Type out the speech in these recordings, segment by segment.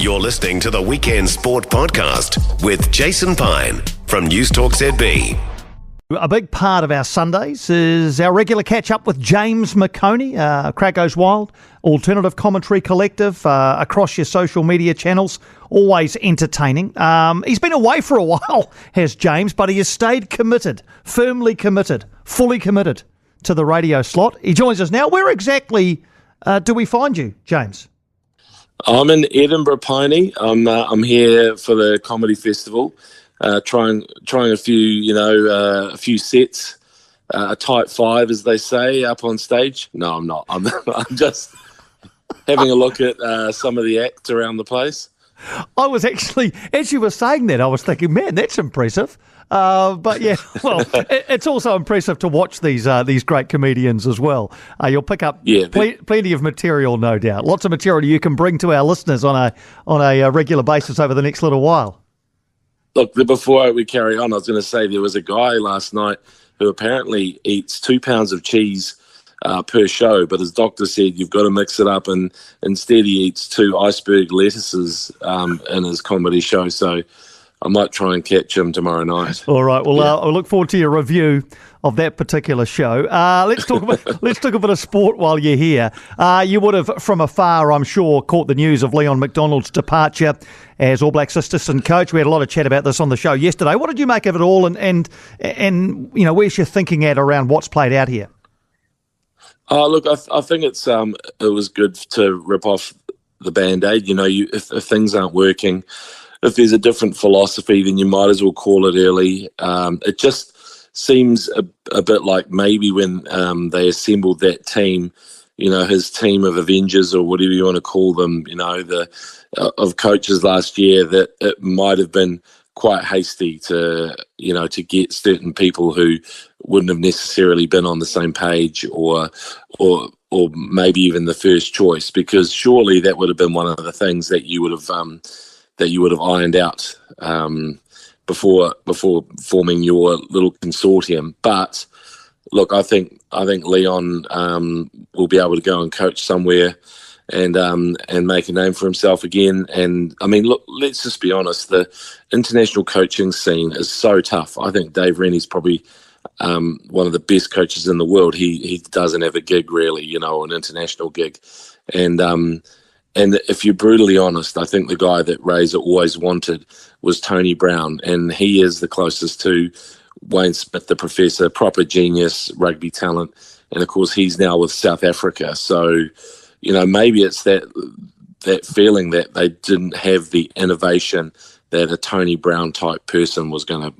You're listening to the Weekend Sport Podcast with Jason Pine from News Talk ZB. A big part of our Sundays is our regular catch-up with James McOnie, Crowd Goes Wild, alternative commentary collective, across your social media channels, always entertaining. He's been away for a while, has James, but he has stayed committed, firmly committed, fully committed to the radio slot. He joins us now. Where exactly do we find you, James? I'm in Edinburgh, Piney. I'm here for the comedy festival. Trying a few sets, a tight five, as they say, up on stage. No, I'm not. I'm just having a look at some of the acts around the place. I was actually, as you were saying that, I was thinking, man, that's impressive. But yeah, well, it's also impressive to watch these great comedians as well. You'll pick up plenty of material, no doubt. Lots of material you can bring to our listeners on a regular basis over the next little while. Look, before we carry on, I was going to say there was a guy last night who apparently eats 2 pounds of cheese per show, but his doctor said you've got to mix it up, and instead he eats 2 iceberg lettuces in his comedy show. So I might try and catch him tomorrow night. All right. Well, I look forward to your review of that particular show. Let's talk a bit of sport while you're here. You would have, from afar, I'm sure, caught the news of Leon MacDonald's departure as All Blacks assistant coach. We had a lot of chat about this on the show yesterday. What did you make of it all, and you know, where's your thinking at around what's played out here? Look, I think it was good to rip off the Band-Aid. You know, if things aren't working, if there's a different philosophy, then you might as well call it early. It just seems a bit like maybe when they assembled that team, you know, his team of Avengers or whatever you want to call them, you know, of coaches last year, that it might have been quite hasty to get certain people who wouldn't have necessarily been on the same page or maybe even the first choice, because surely that would have been one of the things that you would have ironed out before forming your little consortium. But look, I think Leon will be able to go and coach somewhere and make a name for himself again. And I mean, look, let's just be honest, the international coaching scene is so tough. I think Dave Rennie's probably one of the best coaches in the world. He doesn't have a gig really, you know, an international gig. And if you're brutally honest, I think the guy that Razor always wanted was Tony Brown, and he is the closest to Wayne Smith, the professor, proper genius, rugby talent. And of course, he's now with South Africa. So, you know, maybe it's that feeling that they didn't have the innovation that a Tony Brown type person was gonna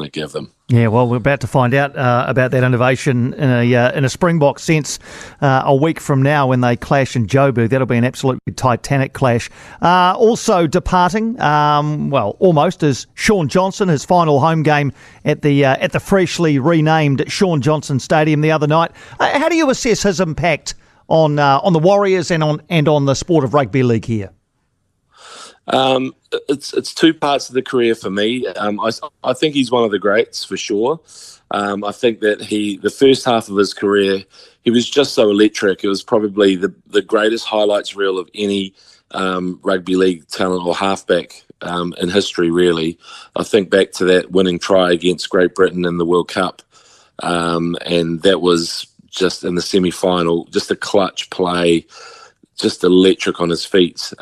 give them. Yeah, well, we're about to find out about that innovation in a Springbok sense a week from now when they clash in Joburg. That'll be an absolutely titanic clash. Also departing, almost, is Shaun Johnson, his final home game at the freshly renamed Shaun Johnson Stadium the other night. How do you assess his impact on the Warriors and on the sport of rugby league here? It's 2 parts of the career for me. I think he's one of the greats for sure. I think that the first half of his career, he was just so electric. It was probably the greatest highlights reel of any rugby league talent or halfback in history, really. I think back to that winning try against Great Britain in the World Cup, and that was just in the semi-final, just a clutch play, just electric on his feet.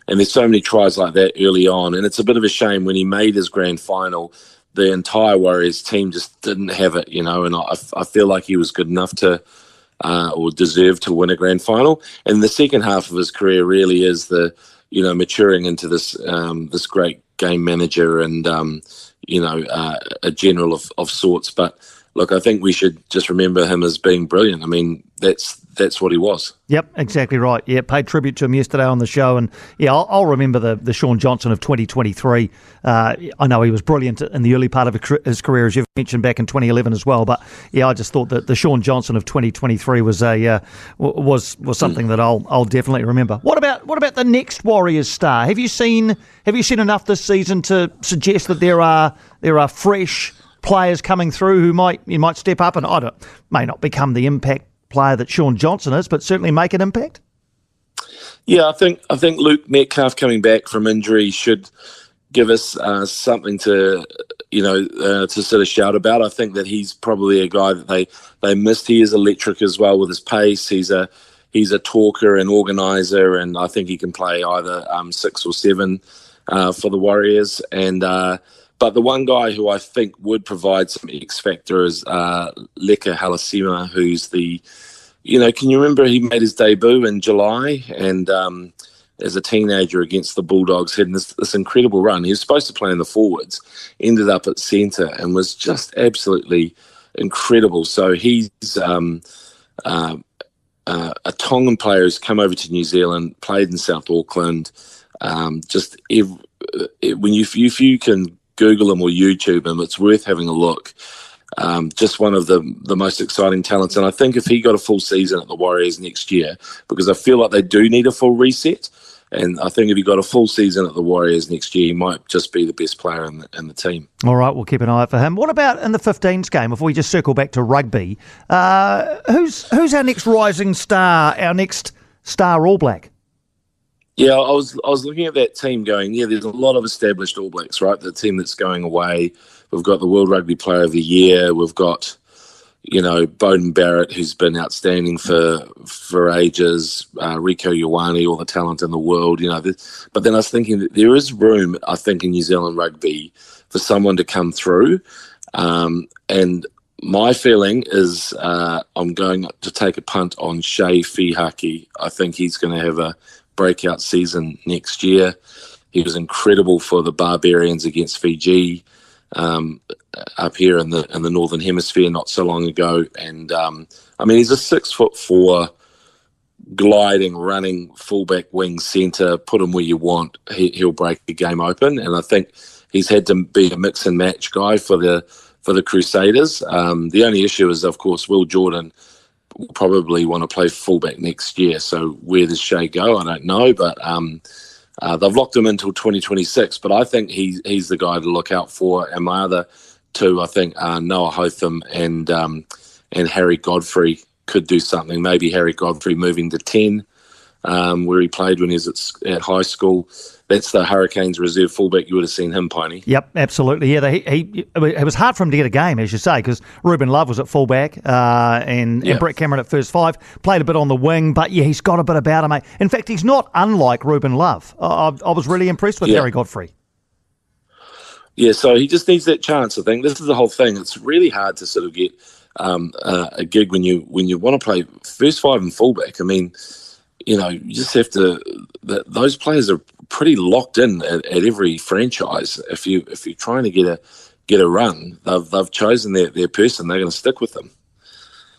And there's so many tries like that early on. And it's a bit of a shame when he made his grand final, the entire Warriors team just didn't have it, you know, and I feel like he was good enough to or deserved to win a grand final. And the second half of his career really is maturing into this great game manager and, a general of sorts. But look, I think we should just remember him as being brilliant. I mean, that's what he was. Yep, exactly right. Yeah, paid tribute to him yesterday on the show, and yeah, I'll remember the Shaun Johnson of 2023. I know he was brilliant in the early part of his career, as you've mentioned, back in 2011 as well. But yeah, I just thought that the Shaun Johnson of 2023 was something that I'll definitely remember. What about the next Warriors star? Have you seen enough this season to suggest that there are fresh players coming through who might step up and may not become the impact player that Shaun Johnson is, but certainly make an impact? Yeah, I think Luke Metcalf coming back from injury should give us something to to sort of shout about. I think that he's probably a guy that they missed. He is electric as well with his pace. He's a talker and organizer, and I think he can play either 6 or 7 for the Warriors. And but the one guy who I think would provide some X factor is Leka Halasima, who's can you remember he made his debut in July and as a teenager against the Bulldogs, had this incredible run. He was supposed to play in the forwards, ended up at centre and was just absolutely incredible. So he's a Tongan player who's come over to New Zealand, played in South Auckland. If you can Google him or YouTube him, it's worth having a look. Just one of the most exciting talents. And I think if he got a full season at the Warriors next year, because I feel like they do need a full reset, and I think if he got a full season at the Warriors next year, he might just be the best player in the team. All right, we'll keep an eye out for him. What about in the 15s game, if we just circle back to rugby? Who's our next rising star, our next star All Black? Yeah, I was looking at that team going, there's a lot of established All Blacks, right? The team that's going away. We've got the World Rugby Player of the Year. We've got, Bowden Barrett, who's been outstanding for ages. Rico Ioane, all the talent in the world. But then I was thinking that there is room, I think, in New Zealand rugby for someone to come through. And my feeling is I'm going to take a punt on Shea Fihaki. I think he's going to have a breakout season next year. He was incredible for the Barbarians against Fiji up here in the Northern Hemisphere not so long ago. And he's a 6'4" gliding, running fullback wing centre. Put him where you want, he'll break the game open. And I think he's had to be a mix and match guy for the Crusaders. The only issue is, of course, Will Jordan will probably want to play fullback next year. So where does Shea go? I don't know, but they've locked him until 2026. But I think he's the guy to look out for. And my other two, I think, are Noah Hotham and Harry Godfrey could do something. Maybe Harry Godfrey moving to 10, where he played when he was at high school. That's the Hurricanes reserve fullback. You would have seen him, Piney. Yep, absolutely. Yeah, it was hard for him to get a game, as you say, because Ruben Love was at fullback and Brett Cameron at first 5. Played a bit on the wing, but he's got a bit about him, mate. In fact, he's not unlike Ruben Love. I was really impressed with Harry Godfrey. Yeah, so he just needs that chance, I think. This is the whole thing. It's really hard to sort of get a gig when you want to play first 5 and fullback. You just have to. Those players are pretty locked in at every franchise. If you're trying to get a run, they've chosen their person. They're going to stick with them.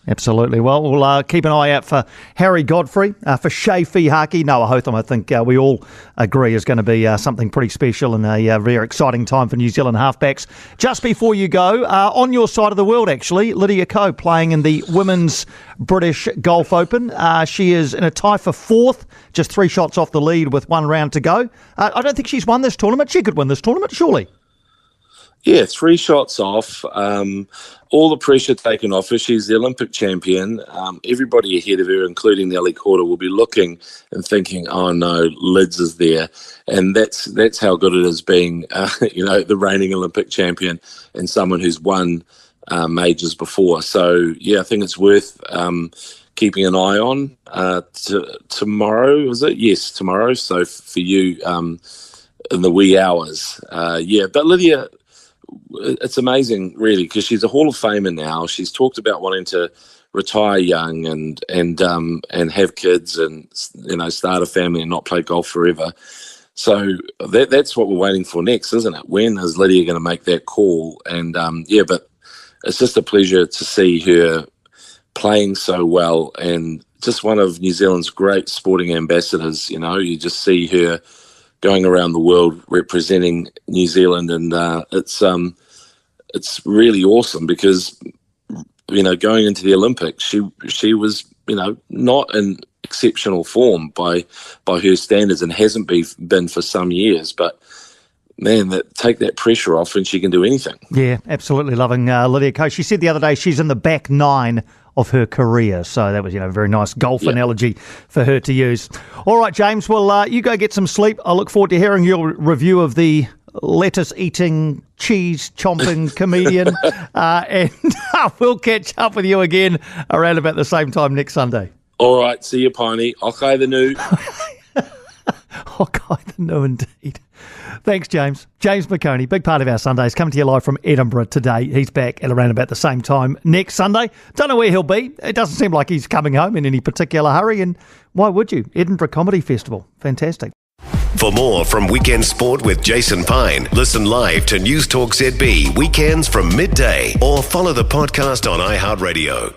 Absolutely. Well, we'll keep an eye out for Harry Godfrey, for Shea Fihaki. Noah Hotham, I think we all agree, is going to be something pretty special and a very exciting time for New Zealand halfbacks. Just before you go, on your side of the world, actually, Lydia Ko playing in the Women's British Golf Open. She is in a tie for 4th, just 3 shots off the lead with 1 round to go. I don't think she's won this tournament. She could win this tournament, surely. Yeah, 3 shots off. All the pressure taken off her. She's the Olympic champion. Everybody ahead of her, including Nelly Korda, will be looking and thinking, "Oh no, Lids is there," and that's how good it is being, the reigning Olympic champion and someone who's won majors before. So yeah, I think it's worth keeping an eye on. Tomorrow, is it? Yes, tomorrow. So for you, in the wee hours, But Lydia, it's amazing, really, because she's a Hall of Famer now. She's talked about wanting to retire young and have kids and start a family and not play golf forever. So that's what we're waiting for next, isn't it? When is Lydia going to make that call? And but it's just a pleasure to see her playing so well and just one of New Zealand's great sporting ambassadors. You just see her going around the world representing New Zealand, and it's really awesome because going into the Olympics, she was not in exceptional form by her standards and hasn't been for some years, but man, take that pressure off and she can do anything. Yeah, absolutely loving Lydia Ko. She said the other day she's in the back 9 of her career. So that was, a very nice golf analogy for her to use. All right, James, well, you go get some sleep. I look forward to hearing your review of the lettuce-eating, cheese-chomping comedian. And we'll catch up with you again around about the same time next Sunday. All right, see you, Piney. Okay, the new. Okay, the new indeed. Thanks, James. James McOnie, big part of our Sundays, coming to you live from Edinburgh today. He's back at around about the same time next Sunday. Don't know where he'll be. It doesn't seem like he's coming home in any particular hurry, and why would you? Edinburgh Comedy Festival. Fantastic. For more from Weekend Sport with Jason Pine, listen live to News Talk ZB weekends from midday or follow the podcast on iHeartRadio.